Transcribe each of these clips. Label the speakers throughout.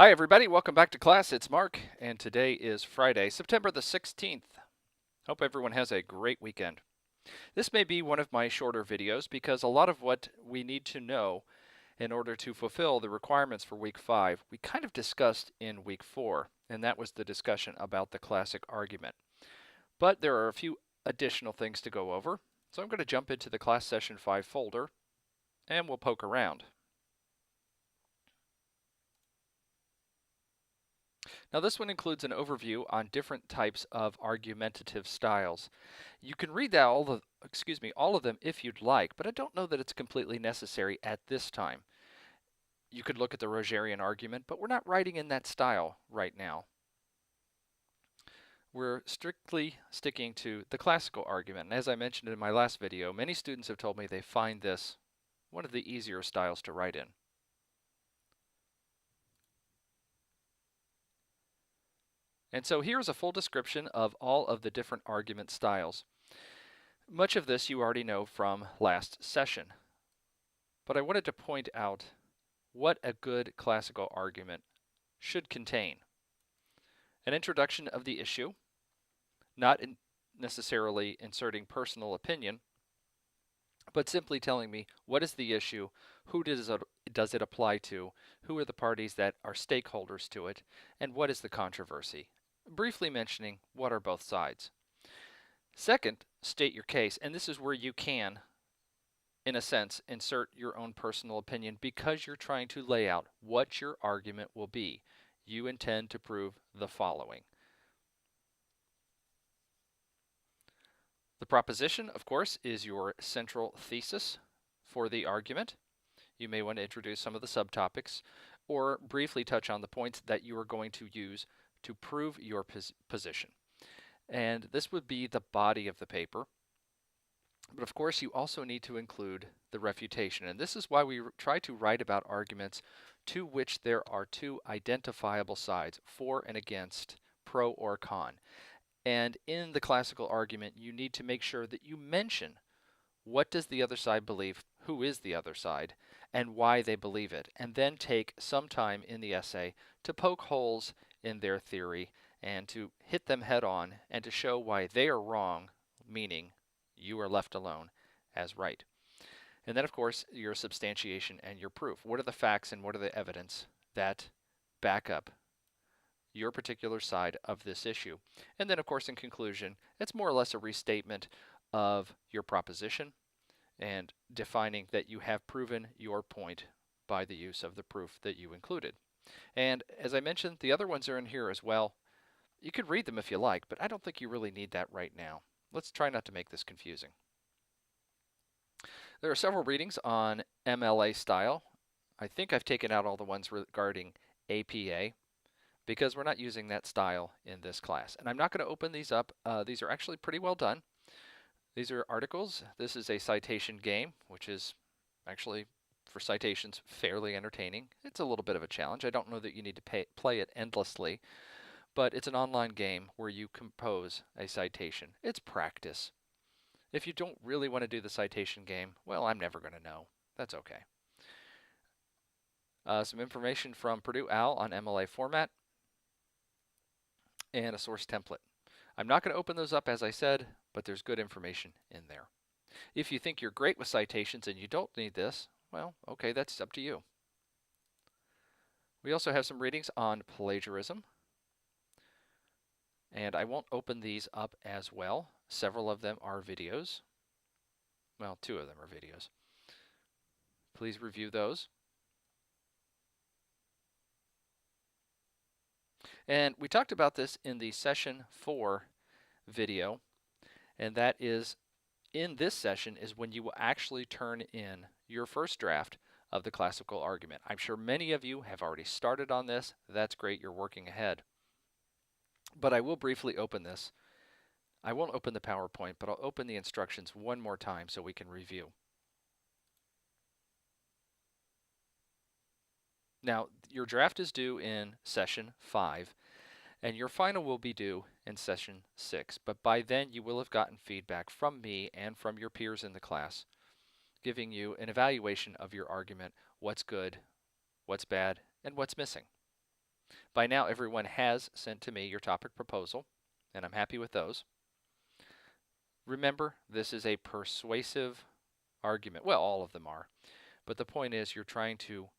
Speaker 1: Hi everybody, welcome back to class. It's Mark, and today is Friday, September the 16th. Hope everyone has a great weekend. This may be one of my shorter videos because a lot of what we need to know in order to fulfill the requirements for week 5, we kind of discussed in week 4, and that was the discussion about the classic argument. But there are a few additional things to go over, so I'm going to jump into the class session 5 folder, and we'll poke around. Now this one includes an overview on different types of argumentative styles. You can read that all of them if you'd like, but I don't know that it's completely necessary at this time. You could look at the Rogerian argument, but we're not writing in that style right now. We're strictly sticking to the classical argument, and as I mentioned in my last video, many students have told me they find this one of the easier styles to write in. And so here's a full description of all of the different argument styles. Much of this you already know from last session, but I wanted to point out what a good classical argument should contain. An introduction of the issue, not necessarily inserting personal opinion, but simply telling me what is the issue, who does it apply to, who are the parties that are stakeholders to it, and what is the controversy. Briefly mentioning what are both sides. Second, state your case, and this is where you can, in a sense, insert your own personal opinion because you're trying to lay out what your argument will be. You intend to prove the following. The proposition, of course, is your central thesis for the argument. You may want to introduce some of the subtopics or briefly touch on the points that you are going to use to prove your position. And this would be the body of the paper. But of course, you also need to include the refutation. And this is why we try to write about arguments to which there are two identifiable sides, for and against, pro or con. And in the classical argument, you need to make sure that you mention what does the other side believe, who is the other side, and why they believe it, and then take some time in the essay to poke holes in their theory and to hit them head on and to show why they are wrong, meaning you are left alone as right. And then, of course, your substantiation and your proof. What are the facts and what are the evidence that back up your particular side of this issue? And then, of course, in conclusion, it's more or less a restatement of your proposition and defining that you have proven your point by the use of the proof that you included. And as I mentioned, the other ones are in here as well. You could read them if you like, but I don't think you really need that right now. Let's try not to make this confusing. There are several readings on MLA style. I think I've taken out all the ones regarding APA because we're not using that style in this class. And I'm not going to open these up. These are actually pretty well done. These are articles. This is a citation game, which is actually, for citations, fairly entertaining. It's a little bit of a challenge. I don't know that you need to play it endlessly, but it's an online game where you compose a citation. It's practice. If you don't really want to do the citation game, well, I'm never going to know. That's okay. Some information from Purdue OWL on MLA format and a source template. I'm not going to open those up, as I said, but there's good information in there. If you think you're great with citations and you don't need this, well, okay, that's up to you. We also have some readings on plagiarism, and I won't open these up as well. Several of them are videos. Well, 2 of them are videos. Please review those. And we talked about this in the session 4 video, and that is in this session is when you will actually turn in your first draft of the classical argument. I'm sure many of you have already started on this. That's great, you're working ahead. But I will briefly open this. I won't open the PowerPoint, but I'll open the instructions one more time so we can review. Now, your draft is due in session 5, and your final will be due in session 6. But by then, you will have gotten feedback from me and from your peers in the class, giving you an evaluation of your argument, what's good, what's bad, and what's missing. By now, everyone has sent to me your topic proposal, and I'm happy with those. Remember, this is a persuasive argument. Well, all of them are. But the point is, you're trying to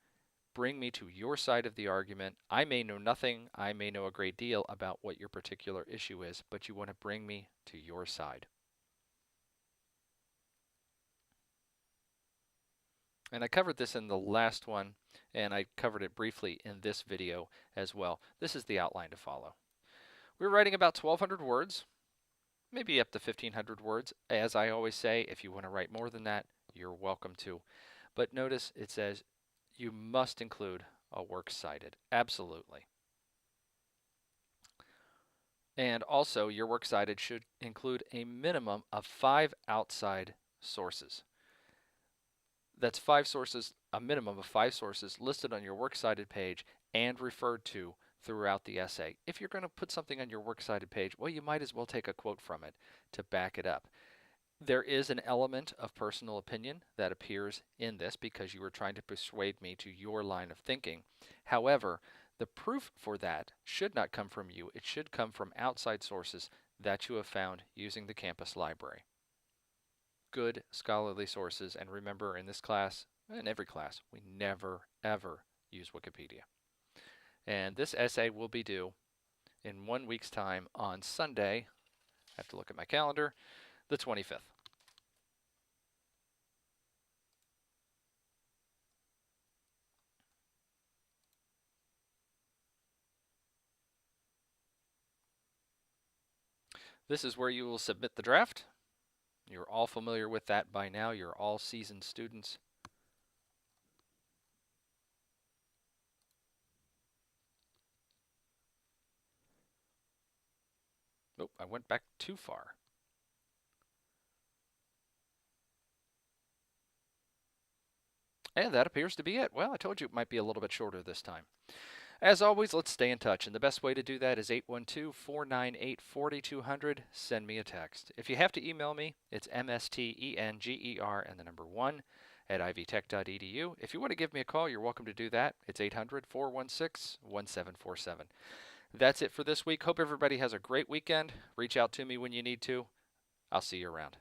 Speaker 1: bring me to your side of the argument. I may know nothing, I may know a great deal about what your particular issue is, but you want to bring me to your side. And I covered this in the last one, and I covered it briefly in this video as well. This is the outline to follow. We're writing about 1,200 words, maybe up to 1,500 words. As I always say, if you want to write more than that, you're welcome to. But notice it says you must include a works cited. Absolutely. And also, your works cited should include a minimum of 5 outside sources. That's 5 sources, a minimum of 5 sources listed on your works cited page and referred to throughout the essay. If you're going to put something on your works cited page, well, you might as well take a quote from it to back it up. There is an element of personal opinion that appears in this because you were trying to persuade me to your line of thinking. However, the proof for that should not come from you. It should come from outside sources that you have found using the campus library. Good scholarly sources, and remember, in this class, in every class, we never ever use Wikipedia. And this essay will be due in 1 week's time on Sunday. I have to look at my calendar, the 25th. This is where you will submit the draft. You're all familiar with that by now. You're all seasoned students. Oh, I went back too far. And that appears to be it. Well, I told you it might be a little bit shorter this time. As always, let's stay in touch, and the best way to do that is 812-498-4200. Send me a text. If you have to email me, it's mstenger and the number 1 at ivtech.edu. If you want to give me a call, you're welcome to do that. It's 800-416-1747. That's it for this week. Hope everybody has a great weekend. Reach out to me when you need to. I'll see you around.